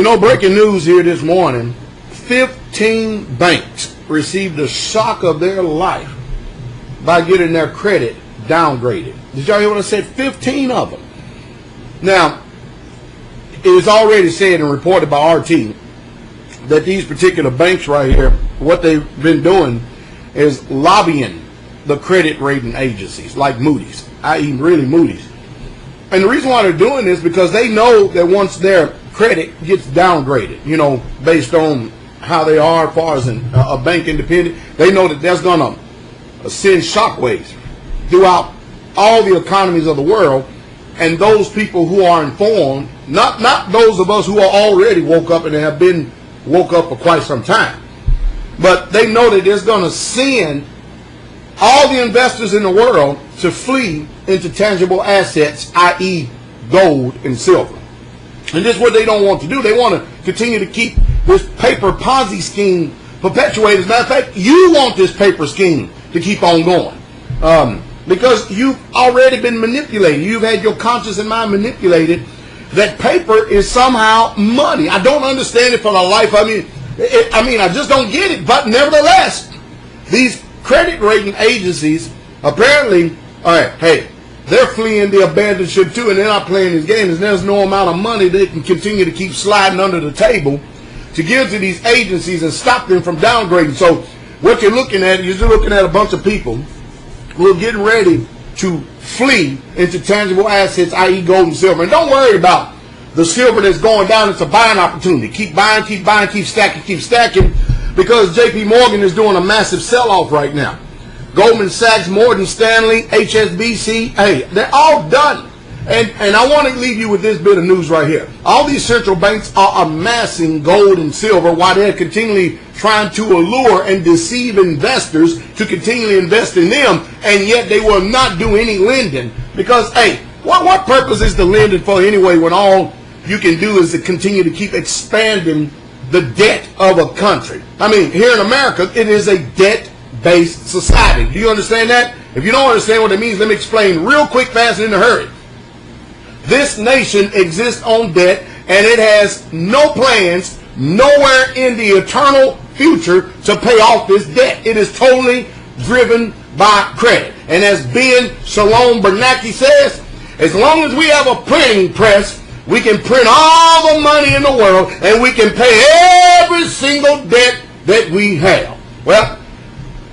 You know, breaking news here this morning, 15 banks received the shock of their life by getting their credit downgraded. Did y'all hear what I said? 15 of them. Now, it is already said and reported by RT that these particular banks right here, what they've been doing is lobbying the credit rating agencies like Moody's, i.e. really Moody's. And the reason why they're doing this because they know that once their credit gets downgraded, you know, based on how they are as far as a bank independent, they know that that's going to send shockwaves throughout all the economies of the world. And those people who are informed, not those of us who are already woke up and have been woke up for quite some time, but they know that it's going to send all the investors in the world to flee into tangible assets, i.e. gold and silver. And this is what they don't want to do. They want to continue to keep this paper Ponzi scheme perpetuated. As a matter of fact, you want this paper scheme to keep on going. Because you've already been manipulated. You've had your conscience and mind manipulated that paper is somehow money. I don't understand it for the life. I mean, I just don't get it. But nevertheless, these credit rating agencies apparently, all right, hey, they're fleeing the abandoned ship too, and they're not playing these games. There's no amount of money they can continue to keep sliding under the table to give to these agencies and stop them from downgrading. So what you're looking at, you're looking at a bunch of people who are getting ready to flee into tangible assets, i.e. gold and silver. And don't worry about the silver that's going down. It's a buying opportunity. Keep buying, keep stacking, because JP Morgan is doing a massive sell-off right now. Goldman Sachs, Moody, Stanley, HSBC, hey, they're all done. And I want to leave you with this bit of news right here. All these central banks are amassing gold and silver while they're continually trying to allure and deceive investors to continually invest in them, and yet they will not do any lending. Because, hey, what purpose is the lending for anyway when all you can do is to continue to keep expanding the debt of a country? I mean, here in America, it is a debt-based society. Do you understand that? If you don't understand what it means, let me explain real quick, fast, and in a hurry. This nation exists on debt, and it has no plans nowhere in the eternal future to pay off this debt. It is totally driven by credit. And as Ben Shalom Bernanke says, as long as we have a printing press, we can print all the money in the world, and we can pay every single debt that we have. Well,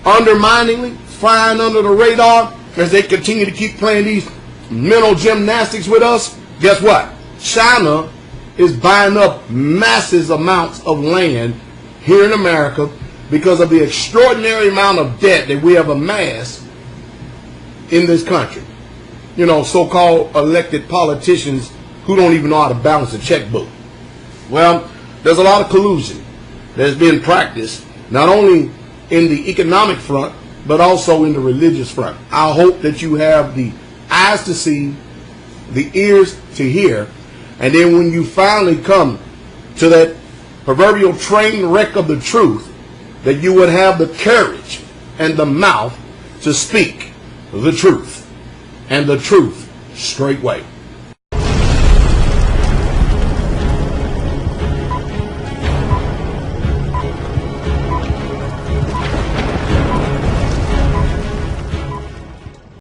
underminingly, flying under the radar, as they continue to keep playing these mental gymnastics with us, guess what? China is buying up massive amounts of land here in America because of the extraordinary amount of debt that we have amassed in this country. You know, so-called elected politicians who don't even know how to balance a checkbook. Well, there's a lot of collusion that's being practiced, not only in the economic front, but also in the religious front. I hope that you have the eyes to see, the ears to hear, and then when you finally come to that proverbial train wreck of the truth, that you would have the courage and the mouth to speak the truth, and the truth straightway.